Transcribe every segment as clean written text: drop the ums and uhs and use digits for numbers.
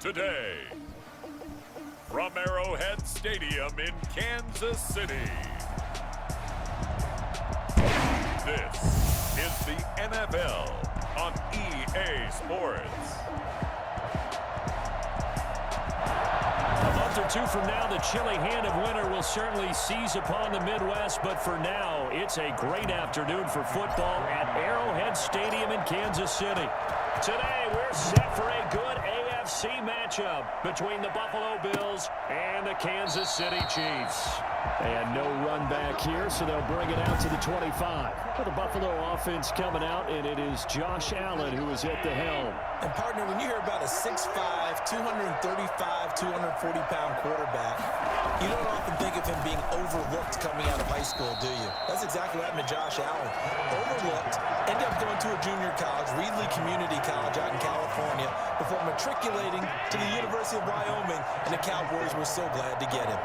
today. From Arrowhead Stadium in Kansas City, this is the NFL on EA Sports. A month or two from now, the chilly hand of winter will certainly seize upon the Midwest, but for now, it's a great afternoon for football at Arrowhead Stadium in Kansas City. Today, we're set for a good AFC matchup between the Buffalo Bills and the Kansas City Chiefs. And no run back here, so they'll bring it out to the 25. For the Buffalo offense coming out, and it is Josh Allen who is at the helm. And, partner, when you hear about a 6'5", 235, 240-pound quarterback, you don't often think of him being overlooked coming out of high school, do you? That's exactly what happened to Josh Allen. Overlooked, ended up going to a junior college, Reedley Community College out in California, before matriculating to the University of Wyoming, and the Cowboys were so glad to get him.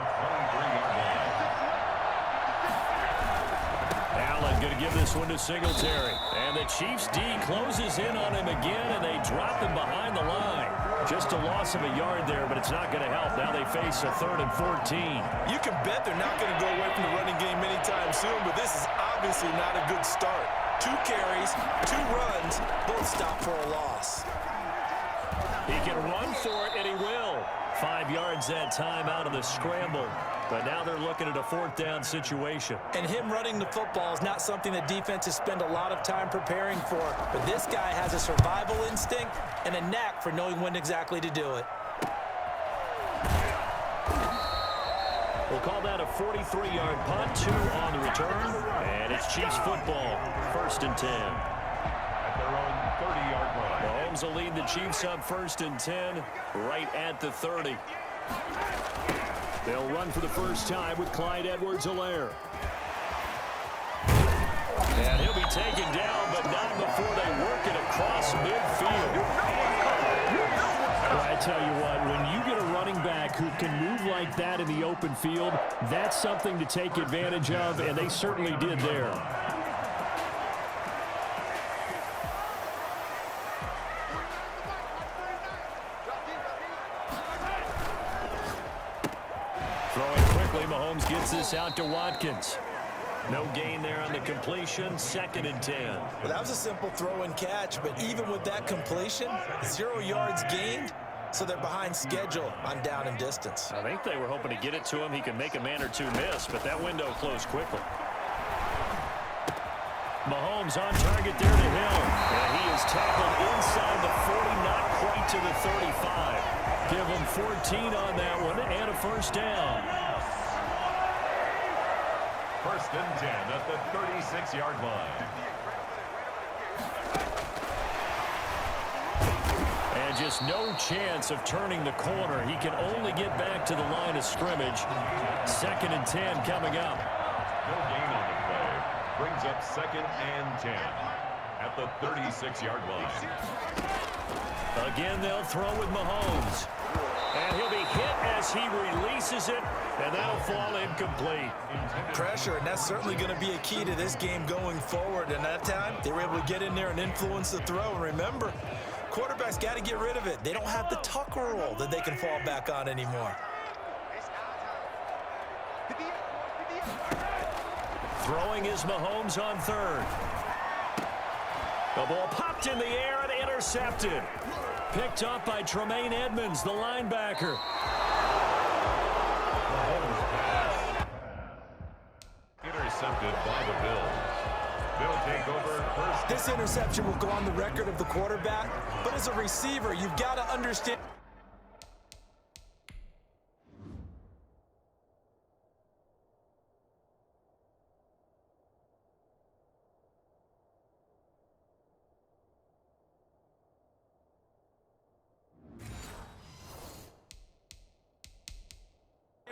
Allen going to give this one to Singletary. And the Chiefs D closes in on him again, and they drop him behind the line. Just a loss of a yard there, but it's not going to help. Now they face a 3rd and 14. You can bet they're not going to go away from the running game anytime soon, but this is obviously not a good start. 2 carries, 2 runs, both stop for a loss. He can run for it, and he will. 5 yards that time out of the scramble. But now they're looking at a 4th down situation. And him running the football is not something that defenses spend a lot of time preparing for. But this guy has a survival instinct and a knack for knowing when exactly to do it. We'll call that a 43-yard punt, 2 on the return. And it's Chiefs football, 1st and 10. At their own 30-yard line. Mahomes will lead the Chiefs up 1st and 10, right at the 30. They'll run for the first time with Clyde Edwards-Helaire. And he'll be taken down, but not before they work it across midfield. Well, I tell you what, when you get a running back who can move like that in the open field, that's something to take advantage of, and they certainly did there. Mahomes gets this out to Watkins. No gain there on the completion, 2nd and 10. Well, that was a simple throw and catch, but even with that completion, 0 yards gained, so they're behind schedule on down and distance. I think they were hoping to get it to him. He could make a man or 2 miss, but that window closed quickly. Mahomes on target there to Hill, and he is tackled inside the 40, not quite to the 35. Give him 14 on that one, and a 1st down. 1st and 10 at the 36-yard line. And just no chance of turning the corner. He can only get back to the line of scrimmage. 2nd and 10 coming up. No gain on the play. Brings up 2nd and 10 at the 36-yard line. Again, they'll throw with Mahomes. And he'll be hit as he releases it, and that'll fall incomplete. Pressure, and that's certainly going to be a key to this game going forward. And that time, they were able to get in there and influence the throw. And remember, quarterbacks got to get rid of it. They don't have the tucker roll that they can fall back on anymore. Throwing is Mahomes on 3rd. The ball popped in the air and intercepted. Picked up by Tremaine Edmonds, the linebacker. Intercepted by the Bills. They'll take over 1st. This interception will go on the record of the quarterback, but as a receiver, you've got to understand.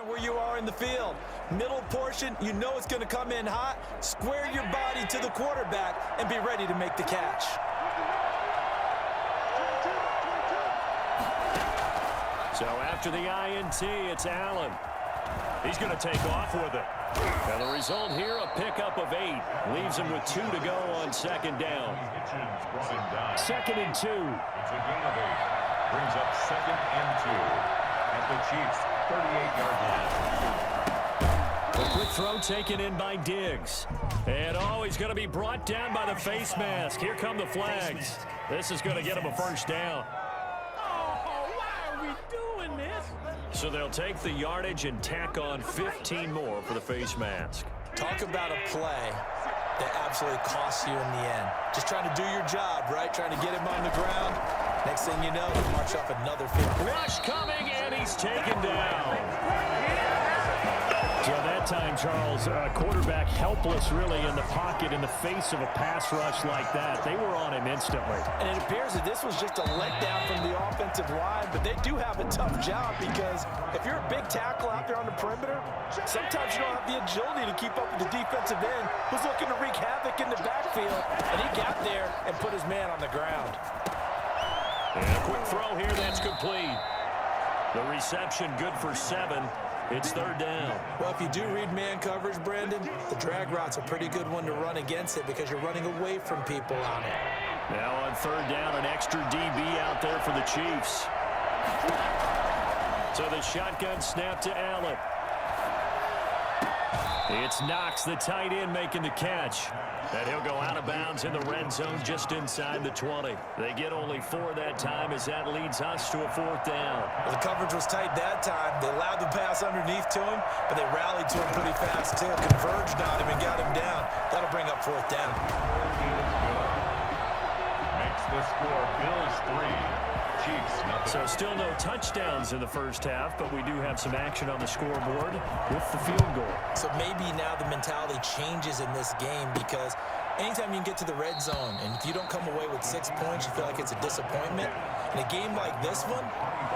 Where you are in the field. Middle portion, you know it's going to come in hot. Square your body to the quarterback and be ready to make the catch. So after the INT, it's Allen. He's going to take off with it. And the result here, a pickup of 8. Leaves him with 2 to go on 2nd down. 2nd and 2. Second and 2. It's a gain of 8. Brings up 2nd and 2 at the Chiefs' 38-yard line. A quick throw taken in by Diggs. And he's going to be brought down by the face mask. Here come the flags. This is going to get him a first down. So they'll take the yardage and tack on 15 more for the face mask. Talk about a play that absolutely costs you in the end. Just trying to do your job, right? Trying to get him on the ground. Next thing you know, you march up another 50. Rush coming, and he's taken down. So that time, Charles, quarterback helpless really in the pocket in the face of a pass rush like that. They were on him instantly. And it appears that this was just a letdown from the offensive line, but they do have a tough job because if you're a big tackle out there on the perimeter, sometimes you don't have the agility to keep up with the defensive end who's looking to wreak havoc in the backfield, and he got there and put his man on the ground. And a quick throw here, that's complete. The reception good for 7. It's 3rd down. Well, if you do read man coverage, Brandon, the drag route's a pretty good one to run against it because you're running away from people on it. Now on 3rd down, an extra DB out there for the Chiefs. So the shotgun snap to Allen. It's Knox, the tight end, making the catch. And he'll go out of bounds in the red zone just inside the 20. They get only 4 that time as that leads us to a 4th down. Well, the coverage was tight that time. They allowed the pass underneath to him, but they rallied to him pretty fast too. Converged on him and got him down. That'll bring up 4th down. Makes the score Bills 3. Chiefs nothing. So still no touchdowns in the first half, but we do have some action on the scoreboard with the field goal. So maybe now the mentality changes in this game because anytime you can get to the red zone and if you don't come away with 6 points, you feel like it's a disappointment. In a game like this one,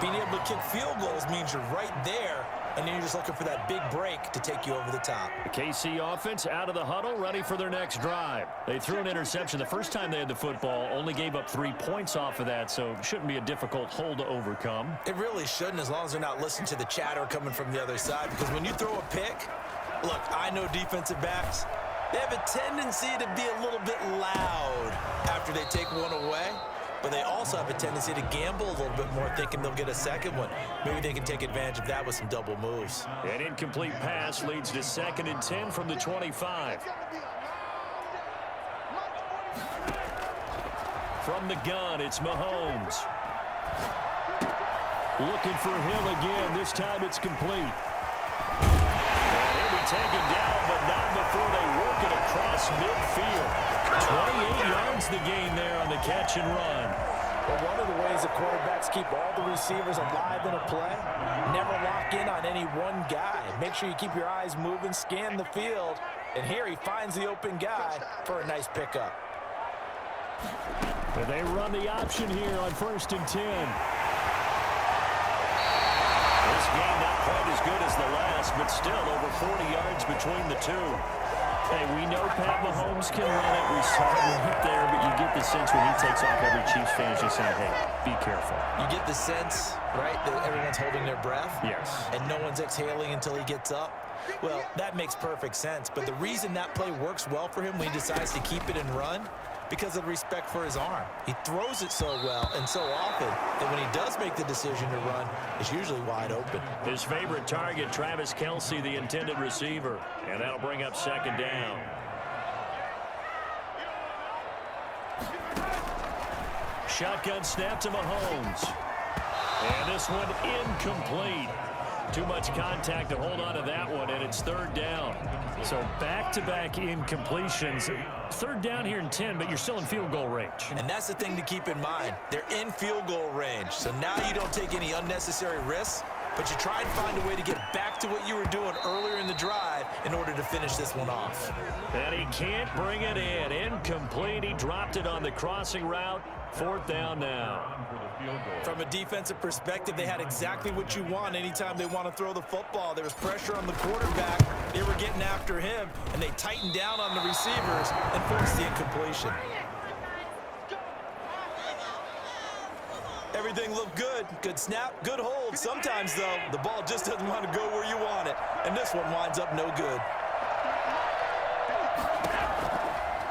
being able to kick field goals means you're right there, and then you're just looking for that big break to take you over the top. The KC offense out of the huddle, ready for their next drive. They threw an interception the first time they had the football, only gave up 3 points off of that, so it shouldn't be a difficult hole to overcome. It really shouldn't, as long as they're not listening to the chatter coming from the other side, because when you throw a pick, look, I know defensive backs, they have a tendency to be a little bit loud after they take one away. But they also have a tendency to gamble a little bit more, thinking they'll get a second one. Maybe they can take advantage of that with some double moves. An incomplete pass leads to 2nd and 10 from the 25. From the gun, it's Mahomes. Looking for Hill again. This time it's complete. And he'll be taken down, but not before they work it across midfield. 28 yards the gain there on the catch and run. But one of the ways the quarterbacks keep all the receivers alive in a play, never lock in on any one guy. Make sure you keep your eyes moving, scan the field, and here he finds the open guy for a nice pickup. But they run the option here on 1st and 10. This game not quite as good as the last, but still over 40 yards between the two. Hey, we know Pat Mahomes can run it. We saw it right there, but you get the sense when he takes off, every Chiefs fan is just saying, hey, be careful. You get the sense, right, that everyone's holding their breath? Yes. And no one's exhaling until he gets up? Well, that makes perfect sense. But the reason that play works well for him when he decides to keep it and run, because of respect for his arm. He throws it so well and so often that when he does make the decision to run, it's usually wide open. His favorite target, Travis Kelce, the intended receiver. And that'll bring up 2nd down. Shotgun snap to Mahomes. And this one incomplete. Too much contact to hold on to that one, and it's 3rd down. So back-to-back incompletions. 3rd down here in 10, but you're still in field goal range. And that's the thing to keep in mind. They're in field goal range. So now you don't take any unnecessary risks, but you try and find a way to get back to what you were doing earlier in the drive in order to finish this one off. And he can't bring it in. Incomplete. He dropped it on the crossing route. 4th down now. From a defensive perspective, they had exactly what you want anytime they want to throw the football. There was pressure on the quarterback. They were getting after him, and they tightened down on the receivers and forced the incompletion. Everything looked good. Good snap, good hold. Sometimes, though, the ball just doesn't want to go where you want it, and this one winds up no good.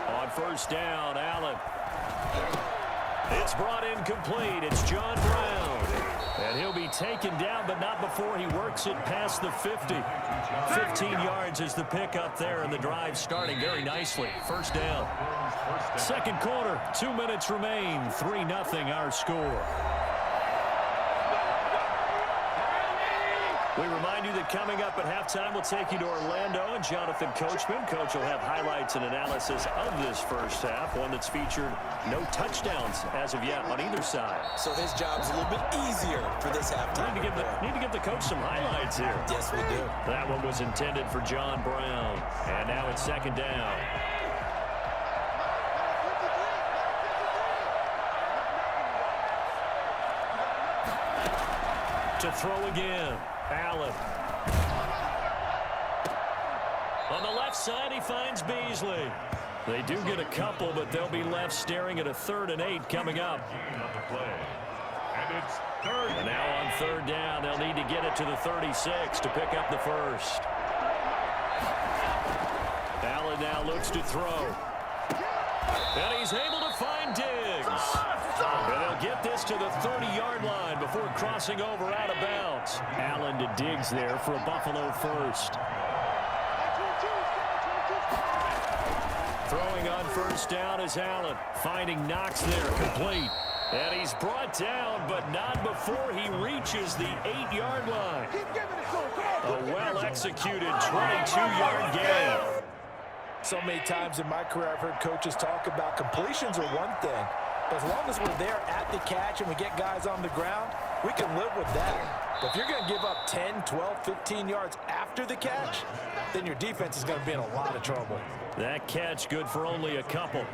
On 1st down, Allen. It's brought in complete. It's John Brown. And he'll be taken down, but not before he works it past the 50. 15 yards is the pickup there, and the drive starting very nicely. First down. Second quarter, 2 minutes remain. 3-0 our score. We remind you that coming up at halftime, we'll take you to Orlando and Jonathan Coachman. Coach will have highlights and analysis of this first half, one that's featured no touchdowns as of yet on either side. So his job's a little bit easier for this halftime. Need to give the coach some highlights here. Yes, we do. That one was intended for John Brown. And now it's second down. To throw again. Allen. On the left side, he finds Beasley. They do get a couple, but they'll be left staring at a 3rd and 8 coming up. And now on third down, they'll need to get it to the 36 to pick up the first. Allen now looks to throw. And he's able to find Diggs. And they'll get this to the 30-yard line before crossing over out of bounds. Allen to Diggs there for a Buffalo first. Throwing on first down is Allen. Finding Knox there, complete. And he's brought down, but not before he reaches the 8-yard line. A well-executed 22-yard gain. So many times in my career, I've heard coaches talk about completions are one thing. But as long as we're there at the catch and we get guys on the ground, we can live with that. But if you're going to give up 10, 12, 15 yards after the catch, then your defense is going to be in a lot of trouble. That catch good for only a couple.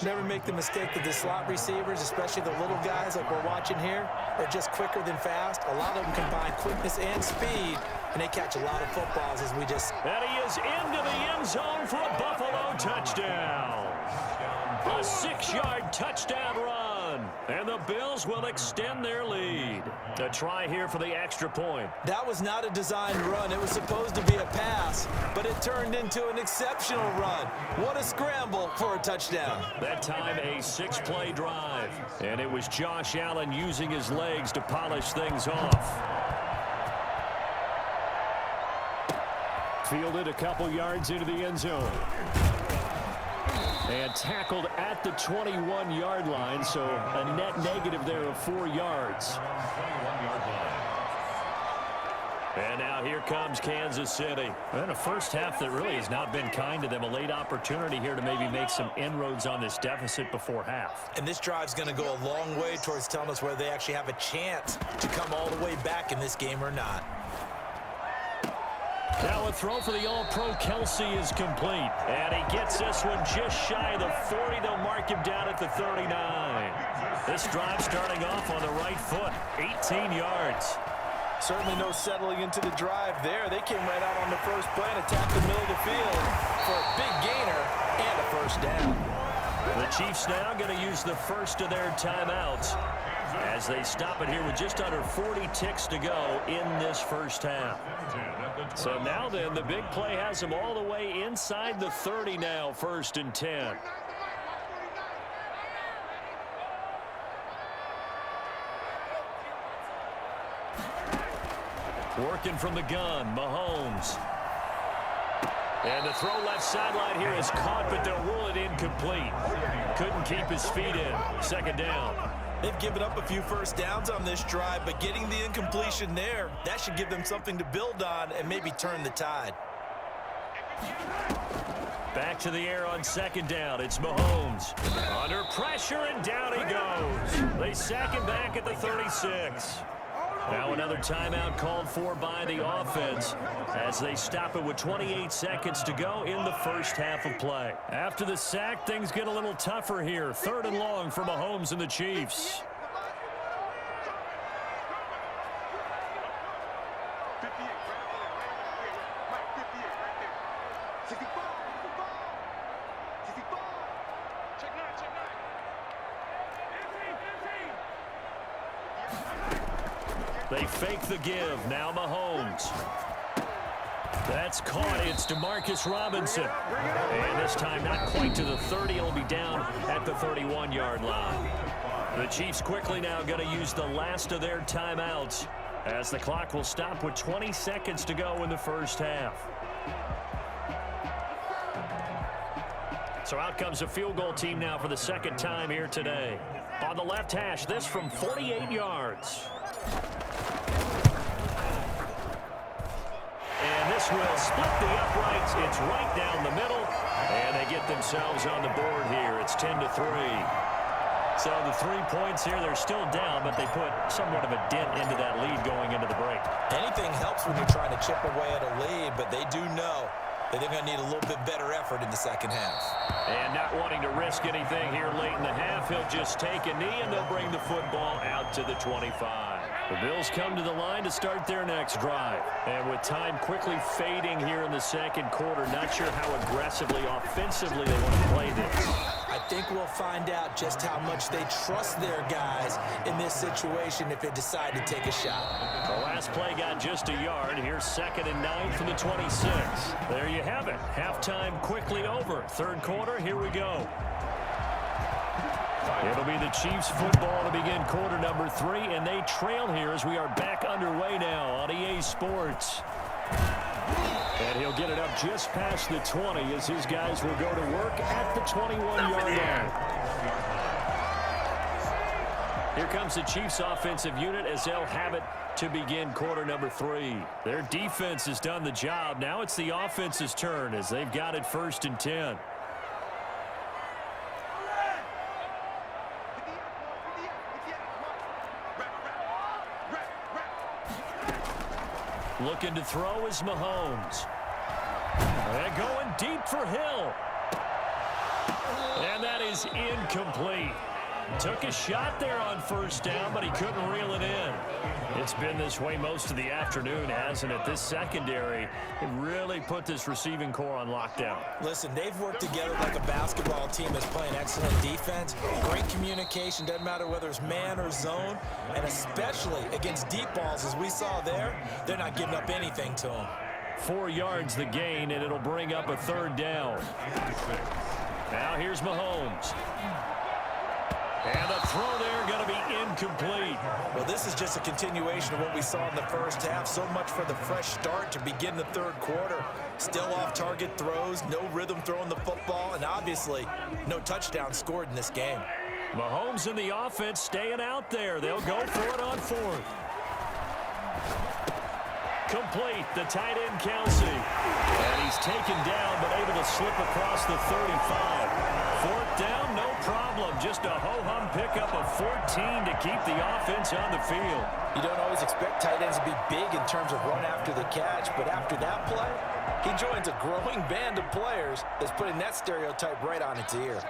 Never make the mistake that the slot receivers, especially the little guys like we're watching here, are just quicker than fast. A lot of them combine quickness and speed, and they catch a lot of footballs as we just... And he is into the end zone for a Buffalo touchdown. A 6-yard touchdown run. And the Bills will extend their lead. A try here for the extra point. That was not a designed run. It was supposed to be a pass, but it turned into an exceptional run. What a scramble for a touchdown. That time a 6-play drive. And it was Josh Allen using his legs to polish things off. Fielded a couple yards into the end zone. And tackled at the 21-yard line, so a net negative there of 4 yards. And now here comes Kansas City. And a first half that really has not been kind to them. A late opportunity here to maybe make some inroads on this deficit before half. And this drive's going to go a long way towards telling us whether they actually have a chance to come all the way back in this game or not. Now a throw for the All-Pro Kelsey is complete. And he gets this one just shy of the 40. They'll mark him down at the 39. This drive starting off on the right foot. 18 yards. Certainly no settling into the drive there. They came right out on the first play and attacked the middle of the field for a big gainer and a first down. The Chiefs now going to use the first of their timeouts as they stop it here with just under 40 ticks to go in this first half. So now then, the big play has them all the way inside the 30 now, 1st and 10. Working from the gun, Mahomes. And the throw left sideline here is caught, but they'll rule it incomplete. Couldn't keep his feet in. 2nd down. They've given up a few first downs on this drive, but getting the incompletion there, that should give them something to build on and maybe turn the tide. Back to the air on 2nd down. It's Mahomes. Under pressure, and down he goes. They sack him back at the 36. Now another timeout called for by the offense as they stop it with 28 seconds to go in the first half of play. After the sack, things get a little tougher here. 3rd and long for Mahomes and the Chiefs. They fake the give. Now Mahomes. That's caught. It's DeMarcus Robinson. And this time not quite to the 30. He'll be down at the 31-yard line. The Chiefs quickly now going to use the last of their timeouts as the clock will stop with 20 seconds to go in the first half. So out comes a field goal team now for the second time here today. On the left hash, this from 48 yards. And this will split the uprights. It's right down the middle. And they get themselves on the board here. It's 10-3. So the 3 points here, they're still down, but they put somewhat of a dent into that lead going into the break. Anything helps when you're trying to chip away at a lead, but they do know that they're going to need a little bit better effort in the second half. And not wanting to risk anything here late in the half, he'll just take a knee, and they'll bring the football out to the 25. The Bills come to the line to start their next drive. And with time quickly fading here in the second quarter, not sure how aggressively, offensively they want to play this. I think we'll find out just how much they trust their guys in this situation if they decide to take a shot. The last play got just a yard. Here's 2nd and 9 from the 26. There you have it. Halftime quickly over. Third quarter, here we go. It'll be the Chiefs football to begin quarter number 3, and they trail here as we are back underway now on EA Sports. And he'll get it up just past the 20 as his guys will go to work at the 21-yard line. Here comes the Chiefs offensive unit as they'll have it to begin quarter number 3. Their defense has done the job. Now it's the offense's turn as they've got it 1st and 10. Looking to throw is Mahomes. And going deep for Hill. And that is incomplete. Took a shot there on 1st down, but he couldn't reel it in. It's been this way most of the afternoon, hasn't it? This secondary, it really put this receiving core on lockdown. Listen, they've worked together like a basketball team that's playing excellent defense. Great communication, doesn't matter whether it's man or zone. And especially against deep balls, as we saw there, they're not giving up anything to them. 4 yards the gain, and it'll bring up a 3rd down. Now here's Mahomes. And the throw there going to be incomplete. Well, this is just a continuation of what we saw in the first half. So much for the fresh start to begin the third quarter. Still off-target throws, no rhythm throwing the football, and obviously no touchdown scored in this game. Mahomes and the offense staying out there. They'll go for it on 4th. Complete, the tight end Kelsey. And he's taken down, but able to slip across the 35. 4th down, no problem. Just a ho-hum pickup of 14 to keep the offense on the field. You don't always expect tight ends to be big in terms of run after the catch, but after that play, he joins a growing band of players that's putting that stereotype right on its ear.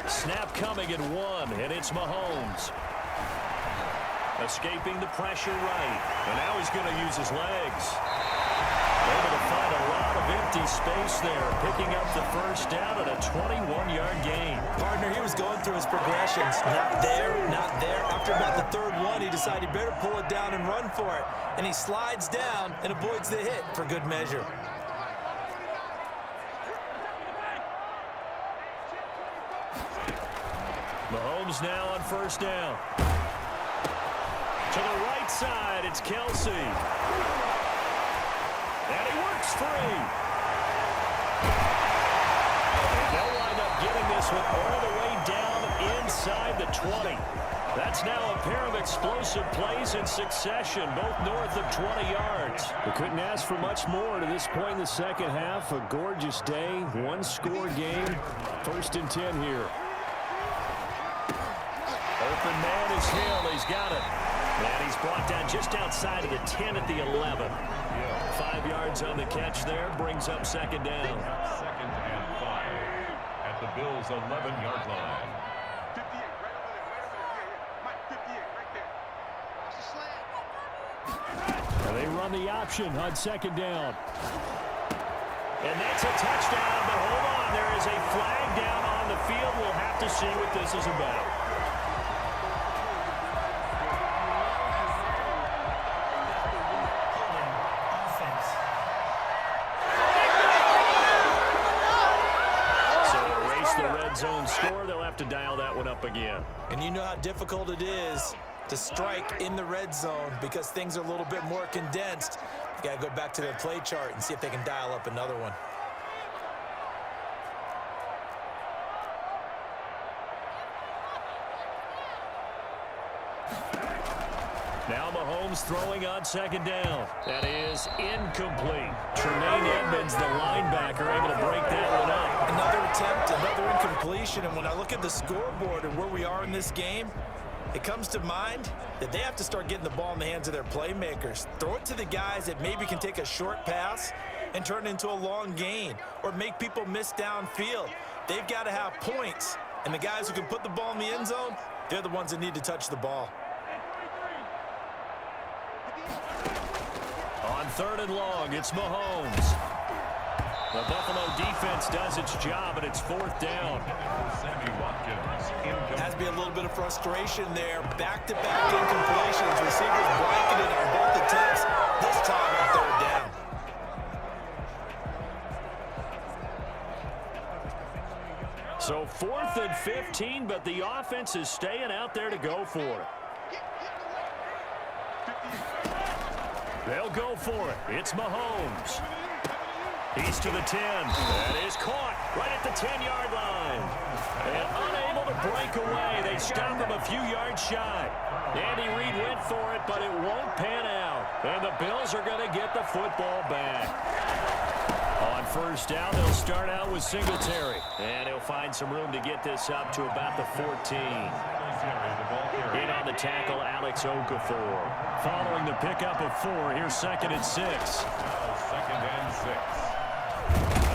Snap coming at 1, and it's Mahomes. Escaping the pressure right, and now he's going to use his legs. Able to find a lot of empty space there, picking up the 1st down at a 21-yard gain. Partner, he was going through his progressions. Not there, not there. After about the 3rd one, he decided he better pull it down and run for it. And he slides down and avoids the hit for good measure. Mahomes now on 1st down. To the right side, it's Kelsey. And he works free. And they'll wind up getting this one all the way down inside the 20. That's now a pair of explosive plays in succession, both north of 20 yards. We couldn't ask for much more to this point in the second half. A gorgeous day, 1-score game. 1st and 10 here. Open man is Hill. He's got it. And he's brought down just outside of the 10 at the 11. 5 yards on the catch there. Brings up 2nd down. 2nd and 5 at the Bills' 11-yard line. 58 right over there. Mike, 58 right there. Watch the slant. And they run the option on 2nd down. And that's a touchdown. But hold on. There is a flag down on the field. We'll have to see what this is about. red zone score. They'll have to dial that one up again. And you know how difficult it is to strike in the red zone because things are a little bit more condensed. You got to go back to their play chart and see if they can dial up another one. Now Mahomes throwing on second down. That is incomplete. Tremaine Edmonds, the linebacker, able to break that one up. Another attempt, another incompletion. And when I look at the scoreboard and where we are in this game, it comes to mind that they have to start getting the ball in the hands of their playmakers. Throw it to the guys that maybe can take a short pass and turn it into a long gain or make people miss downfield. They've got to have points. And the guys who can put the ball in the end zone, they're the ones that need to touch the ball. On third and long, it's Mahomes. The Buffalo defense does its job, and it's fourth down. Has to be a little bit of frustration there. Back-to-back incompletions. Receivers blanketed on both attempts. This time on third down. So 4th and 15, but the offense is staying out there to go for it. They'll go for it. It's Mahomes. He's to the 10. That is caught right at the 10-yard line. And unable to break away. They stop him a few yards shy. Andy Reid went for it, but it won't pan out. And the Bills are going to get the football back. On first down, they'll start out with Singletary. And he'll find some room to get this up to about the 14. In on the tackle, Alex Okafor. Following the pickup of 4, here's 2nd and 6. Second and 6.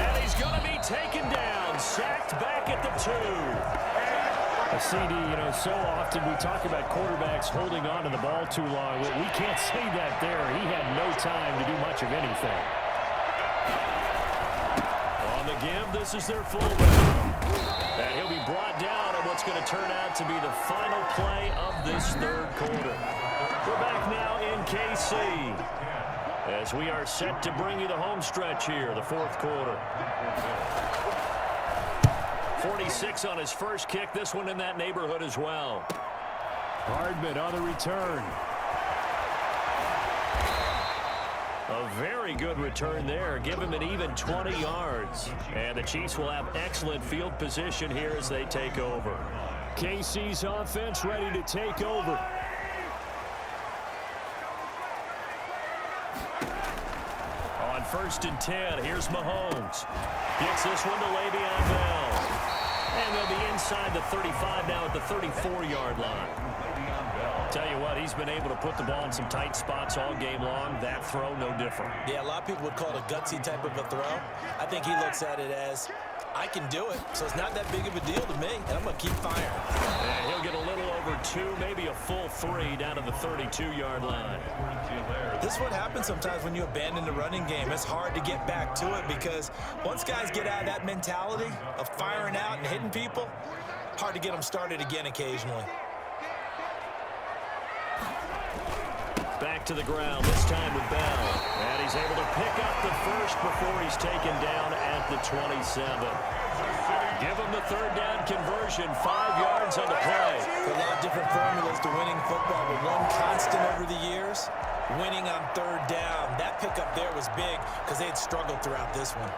And he's going to be taken down, sacked back at the 2. CD, you know, so often we talk about quarterbacks holding on to the ball too long. Well, we can't say that there. He had no time to do much of anything. On the give, this is their fullback. And he'll be brought down on what's going to turn out to be the final play of this third quarter. We're back now in KC as we are set to bring you the home stretch here, the fourth quarter. 46 on his first kick, this one in that neighborhood as well. Hardman on the return. A very good return there. Give him an even 20 yards. And the Chiefs will have excellent field position here as they take over. KC's offense ready to take over. On 1st and 10, here's Mahomes. Gets this one to Le'Veon Bell. And they'll be inside the 35 now at the 34-yard line. Tell you what, he's been able to put the ball in some tight spots all game long. That throw, no different. Yeah, a lot of people would call it a gutsy type of a throw. I think he looks at it as, I can do it, so it's not that big of a deal to me, and I'm going to keep firing. And he'll get a little over 2, maybe a full 3 down to the 32-yard line. This is what happens sometimes when you abandon the running game. It's hard to get back to it because once guys get out of that mentality of firing out and hitting people, hard to get them started again occasionally. Back to the ground, this time with Bell. And he's able to pick up the first before he's taken down at the 27. Give him the third down conversion, 5 yards on the play. A lot of different formulas to winning football, but one constant over the years, winning on third down. That pickup there was big because they had struggled throughout this one.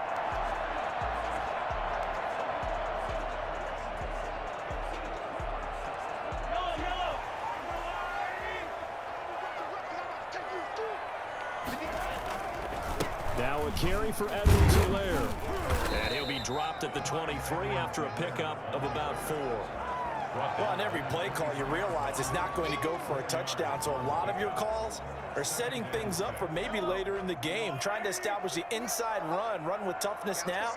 Now a carry for Edwards-Helaire. And he'll be dropped at the 23 after a pickup of about 4. Well, on every play call, you realize it's not going to go for a touchdown, so a lot of your calls are setting things up for maybe later in the game, trying to establish the inside run with toughness now,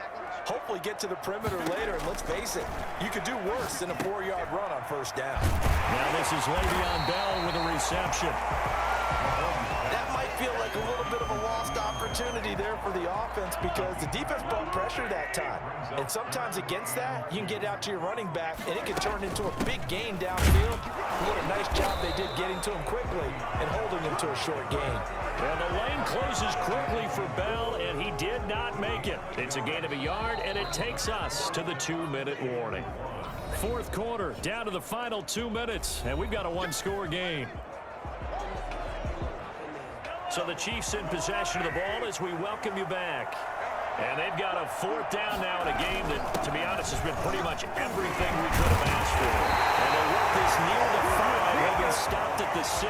hopefully get to the perimeter later, and let's face it, you could do worse than a 4-yard run on first down. Now this is Le'Veon Bell with a reception. That might feel like a little bit of a lost opportunity there for the offense because the defense brought pressure that time. And sometimes against that, you can get out to your running back, and it can turn into a big gain downfield. What a nice job they did getting to him quickly and holding him to a short gain. And the lane closes quickly for Bell, and he did not make it. It's a gain of a yard, and it takes us to the 2-minute warning. Fourth quarter, down to the final 2 minutes, and we've got a one-score game. So the Chiefs in possession of the ball as we welcome you back. And they've got a fourth down now in a game that, to be honest, has been pretty much everything we could have asked for. And they work this near the 5, having stopped at the 6.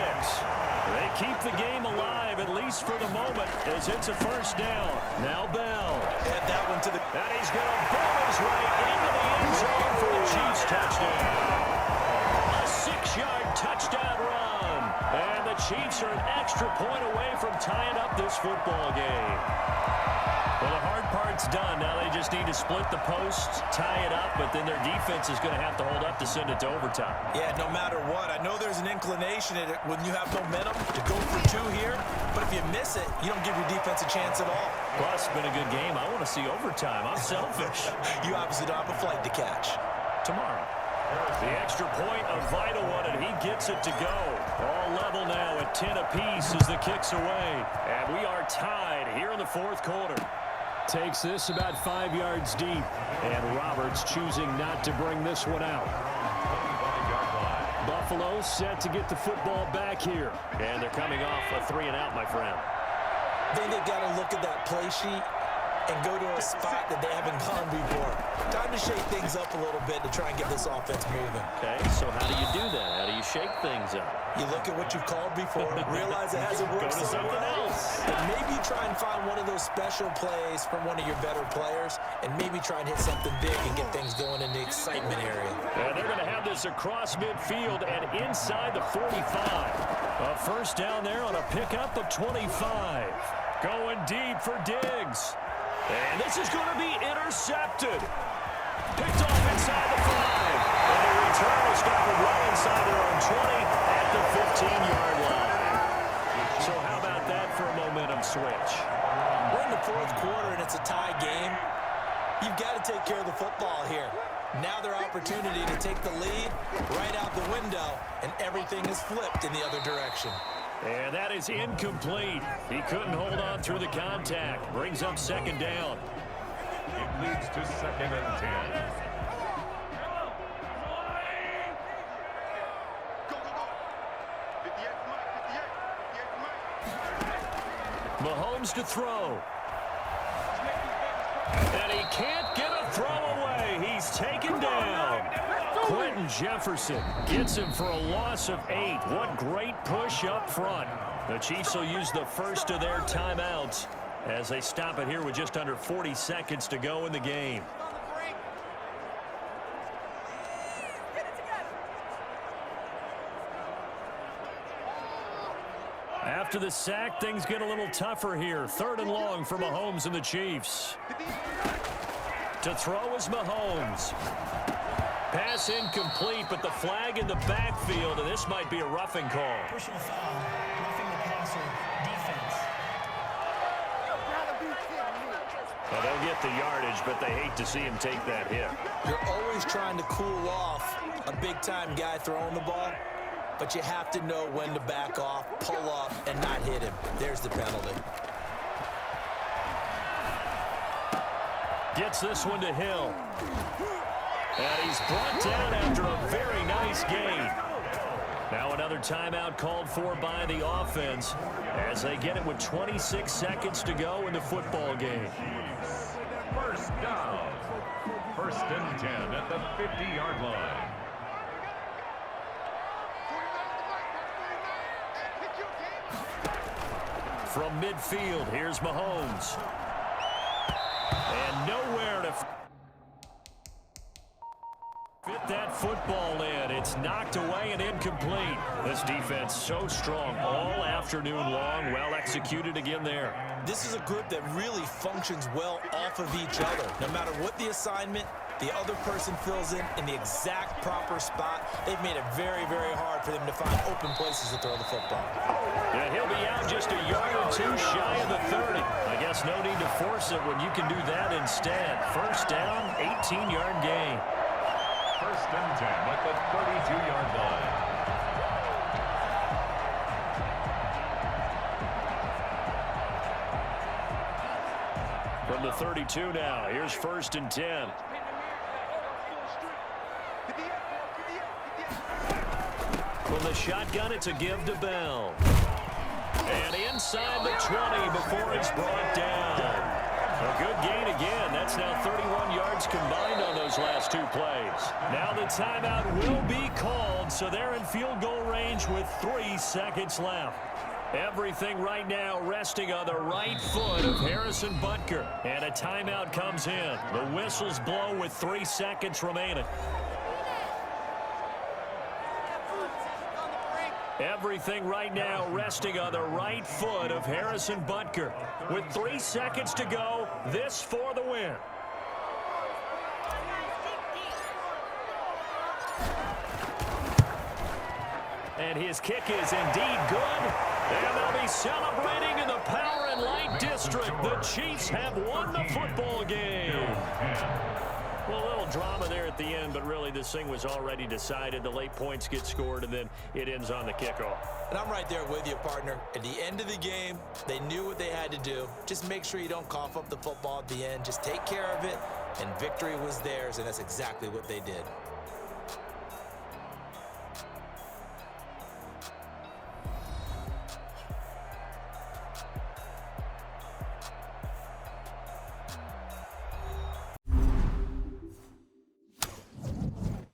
They keep the game alive, at least for the moment, as it's a first down. Now Bell. Add that one to the... And he's going to boom his way into the end zone for the Chiefs touchdown. A 6-yard touchdown run. And the Chiefs are an extra point away from tying up this football game. Well, the hard part's done. Now they just need to split the posts, tie it up, but then their defense is going to have to hold up to send it to overtime. Yeah, no matter what. I know there's an inclination in it when you have momentum to go for 2 here, but if you miss it, you don't give your defense a chance at all. Plus, it's been a good game. I want to see overtime. I'm selfish. You obviously don't have a flight to catch. Tomorrow. The extra point, a vital one, and he gets it to go. All level now at 10 apiece as the kick's away. And we are tied here in the fourth quarter. Takes this about 5 yards deep. And Roberts choosing not to bring this one out. Buffalo set to get the football back here. And they're coming off a 3-and-out, my friend. I think they've got to look at that play sheet and go to a spot that they haven't gone before. Time to shake things up a little bit to try and get this offense moving. Okay, so how do you do that? How do you shake things up? You look at what you've called before, realize it hasn't worked Go to so something well, else. and maybe try and find one of those special plays from one of your better players, and maybe try and hit something big and get things going in the excitement area. And they're going to have this across midfield and inside the 45. A first down there on a pickup of 25. Going deep for Diggs. And this is going to be intercepted. Picked off inside the 5. And the return is stopped right inside their own 20 at the 15-yard line. So how about that for a momentum switch? We're in the fourth quarter, and it's a tie game. You've got to take care of the football here. Now their opportunity to take the lead right out the window, and everything is flipped in the other direction. And that is incomplete. He couldn't hold on through the contact. Brings up second down. It leads to 2nd and 10. Go, go, go. 58 from Mike, Mahomes to throw. And he can't get a throw away. He's taken down. Quentin Jefferson gets him for a loss of 8. What great push up front. The Chiefs will use the first of their timeouts as they stop it here with just under 40 seconds to go in the game. After the sack, things get a little tougher here. 3rd and long for Mahomes and the Chiefs. To throw is Mahomes. Pass incomplete, but the flag in the backfield, and this might be a roughing call. Personal foul, roughing the passer, defense. Well, they'll get the yardage, but they hate to see him take that hit. You're always trying to cool off a big-time guy throwing the ball, but you have to know when to back off, pull up, and not hit him. There's the penalty. Gets this one to Hill. And he's brought down after a very nice gain. Now another timeout called for by the offense as they get it with 26 seconds to go in the football game. First down. 1st and 10 at the 50-yard line. From midfield, here's Mahomes. And nowhere to fit that football in. It's knocked away and incomplete. This defense so strong all afternoon long. Well executed again there. This is a group that really functions well off of each other. No matter what the assignment, the other person fills in the exact proper spot. They've made it very, very hard for them to find open places to throw the football. Yeah, he'll be out just a yard or two shy of the 30. I guess no need to force it when you can do that instead. First down, 18-yard gain. 1st and 10 at the 32-yard line. From the 32 now, here's 1st and 10. From the shotgun, it's a give to Bell. And inside the 20 before it's brought down. A good gain again. That's now 31 yards combined on those last 2 plays. Now the timeout will be called, so they're in field goal range with 3 seconds left. Everything right now resting on the right foot of Harrison Butker. And a timeout comes in. The whistles blow with 3 seconds remaining. Everything right now resting on the right foot of Harrison Butker. With 3 seconds to go, this for the win. And his kick is indeed good. And they'll be celebrating in the Power and Light District. The Chiefs have won the football game. Well, a little drama there at the end, but really this thing was already decided. The late points get scored, and then it ends on the kickoff. And I'm right there with you, partner. At the end of the game, they knew what they had to do. Just make sure you don't cough up the football at the end. Just take care of it, and victory was theirs, and that's exactly what they did.